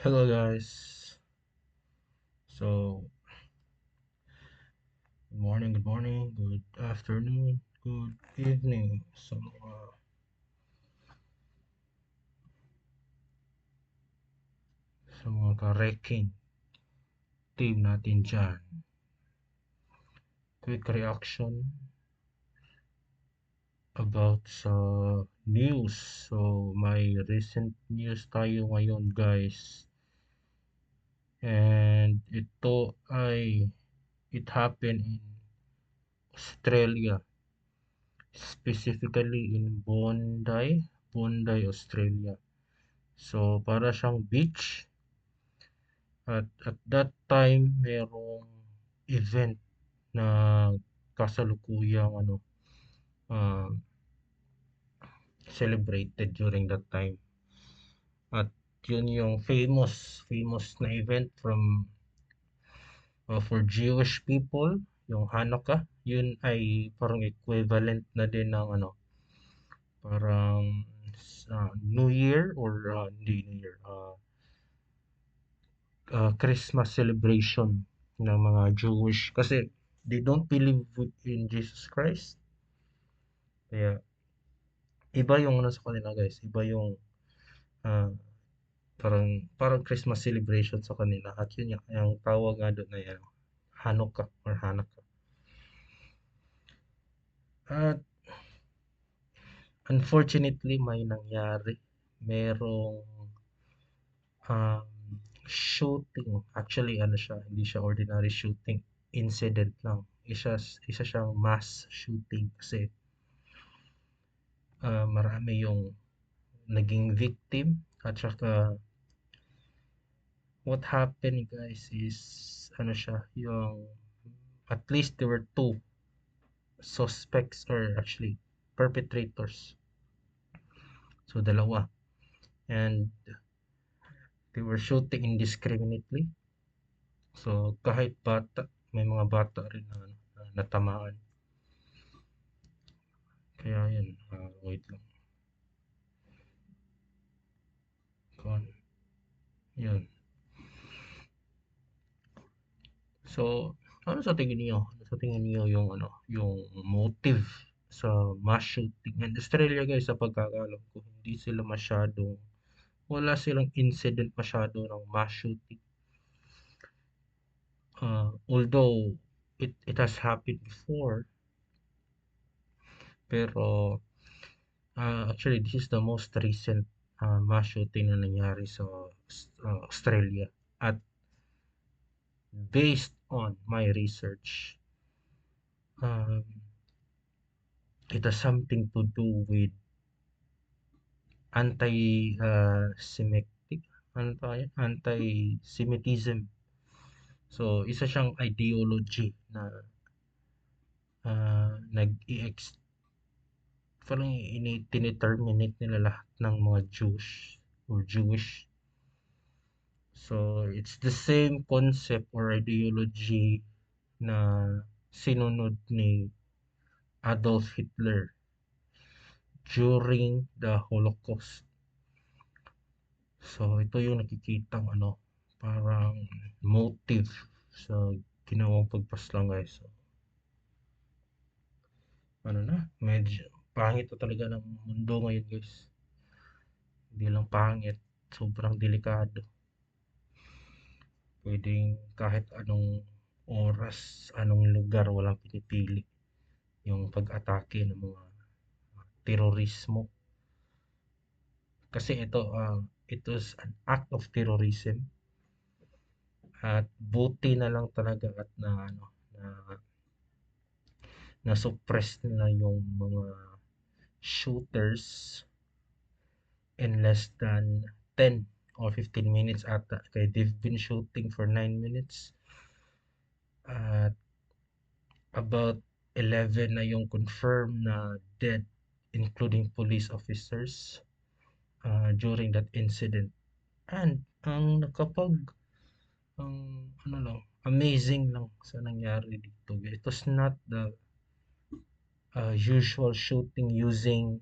Hello guys. So good morning, good afternoon, good evening. Sa mga ka-wrecking team natin dyan. Quick reaction about sa news. So may recent news tayo ngayon guys. And it happened in Australia. Specifically in Bondi, Australia. So para siyang beach. At that time, merong event na kasalukuyang uh, celebrated during that time. At yun yung famous na event for Jewish people, yung Hanukkah. Yun ay parang equivalent na din ng parang New Year or hindi New Year, Christmas celebration ng mga Jewish kasi they don't believe in Jesus Christ. Kaya iba yung sa kanila guys, iba yung ah, parang parang Christmas celebration sa kanila at yun yung tawag nga doon ay Hanukkah or Hanukkah. At unfortunately may nangyari. Merong um, shooting. Actually ano siya, hindi siya ordinary shooting. Incident lang. Isa siyang mass shooting kasi marami yung naging victim at saka what happened guys is ano siya yung at least there were two suspects or actually perpetrators, so dalawa, and they were shooting indiscriminately, so kahit bata, may mga bata rin na natamaan. Kaya yun, wait lang, kon yun. So ano sa tingin niyo, yung yung motive sa mass shooting in Australia guys? Sa pagkakaalam ko hindi sila masyadong, wala silang incident masyado ng mass shooting. Although it has happened before, pero actually this is the most recent mass shooting na nangyari sa Australia. At based on my research, um, it has something to do with anti-Semitic, anti-Semitism. So, isa siyang ideology na nag-i-ex parang tine-terminate nila lahat ng mga Jews or Jewish. So, it's the same concept or ideology na sinunod ni Adolf Hitler during the Holocaust. So, ito yung nakikitang parang motive sa ginawang pagpaslang guys. So, medyo pangit na talaga ng mundo ngayon guys. Hindi lang pangit, sobrang delikado. Pwedeng kahit anong oras, anong lugar, walang pinipili yung pag-atake ng mga terorismo. Kasi it was an act of terrorism at buti na lang talaga at na na-suppress nila yung mga shooters in less than 10 or 15 minutes ata. Kaya they've been shooting for 9 minutes. At about 11 na yung confirmed na dead, including police officers during that incident. And ang amazing lang sa nangyari dito. It was not the usual shooting using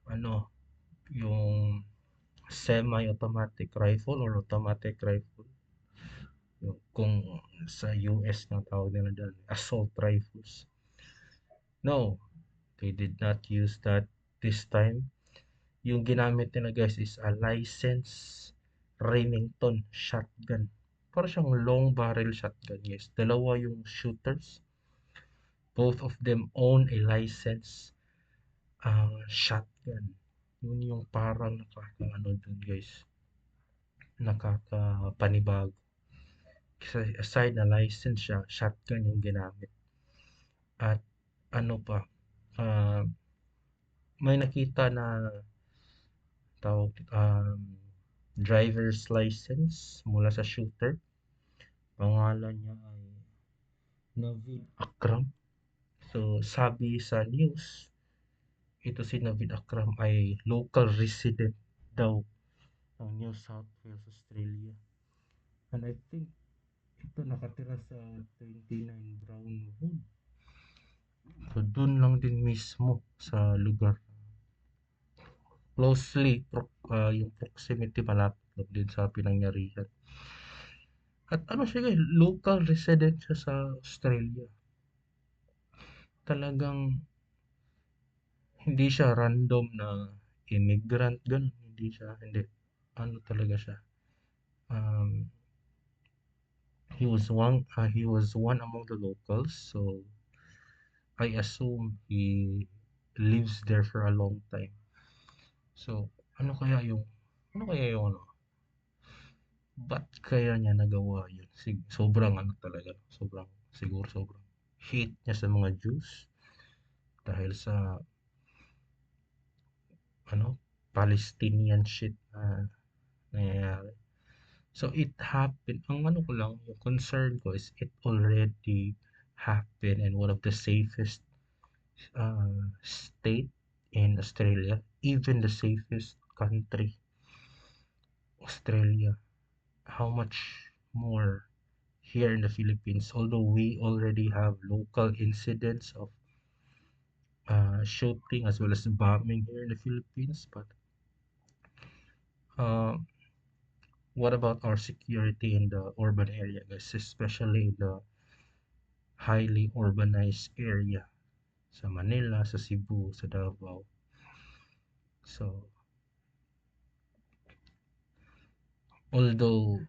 ano yung semi-automatic rifle or automatic rifle. Yung, kung sa US na tawag nila dyan, assault rifles. No, they did not use that this time. Yung ginamit nila guys is a licensed Remington shotgun. Para siyang long barrel shotgun guys. Dalawa yung shooters. Both of them own a license shotgun. Yun yung parang nakakaano dun guys. Nakakapanibago. Kasi aside na license siya, shotgun yung ginamit. At ano pa, ah, may nakita na tawag driver's license mula sa shooter. Pangalan niya ay Navid Akram. So, sabi sa news, ito si Navid Akram ay local resident daw ng New South Wales, Australia. And I think ito nakatira sa 29 Brown Road. So, dun lang din mismo sa lugar. Closely, yung proximity malapit lang din sa pinangyarihan. At ano siya guys, local resident siya sa Australia. Talagang hindi siya random na immigrant, ganun. Hindi siya, hindi. Ano talaga siya. Um, he was one among the locals, so I assume he lives there for a long time. So, ano kaya yung, ano kaya yung ano, ba't kaya niya nagawa yun? Sobrang ano talaga, sobrang hate niya sa mga Jews dahil sa ano, Palestinian shit na nangyayari. So it happened. Ang ano ko lang, yung concern ko is it already happened in one of the safest state in Australia, even the safest country, Australia. How much more here in the Philippines, although we already have local incidents of shooting as well as bombing here in the Philippines, but uh, what about our security in the urban area, guys, especially in the highly urbanized area sa Manila, sa Cebu, sa Davao. So, although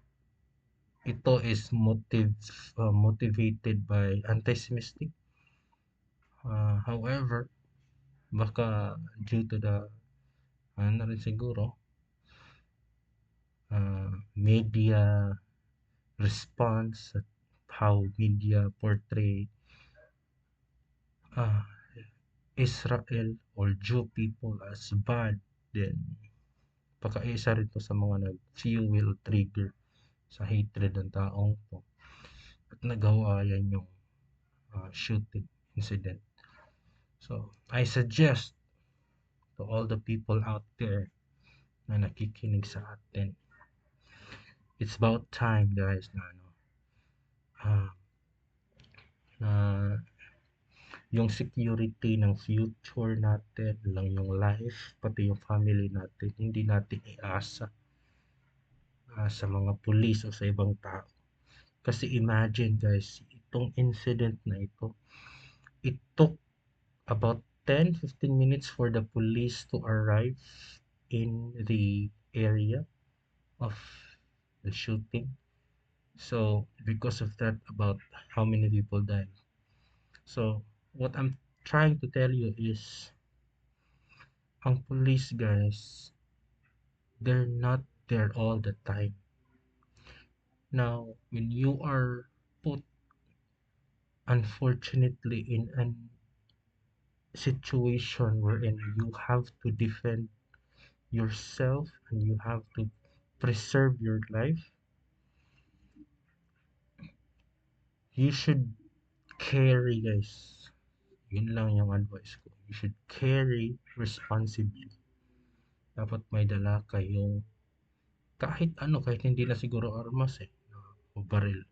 ito is motivated by anti-Semitic, however, baka due to the ano rin siguro media response at how media portray uh, Israel or Jew people as bad, then baka isa rin to sa mga nag-fuel trigger sa hatred ng taong to at nagawa yan yung shooting incident. So, I suggest to all the people out there na nakikinig sa atin, it's about time guys na ano, uh, na yung security ng future natin, lang yung life, pati yung family natin, hindi natin iasa sa mga pulis o sa ibang tao. Kasi imagine guys, itong incident na ito, it took about 10-15 minutes for the police to arrive in the area of the shooting. So, because of that, about how many people died. So, what I'm trying to tell you is, ang police guys, they're not there all the time. Now, when you are put, unfortunately, in a situation wherein you have to defend yourself and you have to preserve your life, you should carry, guys. Yun lang yung advice ko. You should carry responsibly. Dapat may dala kayong kahit ano, kahit hindi na siguro armas o baril.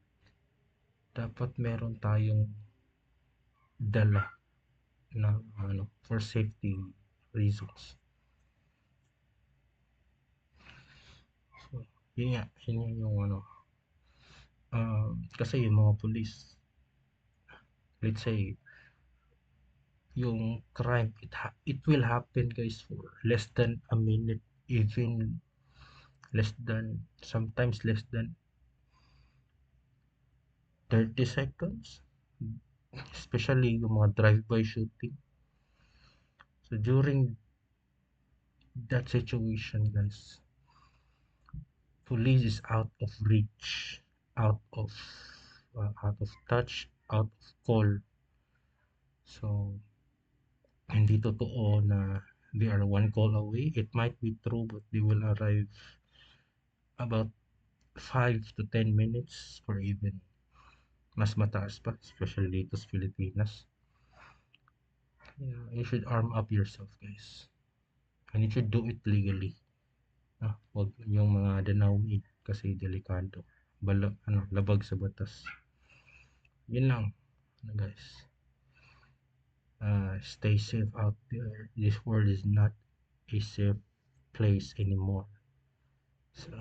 Dapat meron tayong dala na ano, for safety reasons. Yun nga, yun nga yung ano, kasi yung mga police, let's say, yung crime, it will happen guys for less than a minute, even less than, sometimes less than 30 seconds, especially yung mga drive-by shooting. So during that situation, guys, police is out of reach, out of out of touch, out of call. So hindi totoo na they are one call away. It might be true, but they will arrive about 5 to 10 minutes or even mas mataas pa, especially dito sa Pilipinas. Yeah, you should arm up yourself, guys. And you should do it legally. Wag yung mga denouement kasi delikado. Labag sa batas. Yun lang, guys. Stay safe out there. This world is not a safe place anymore. So,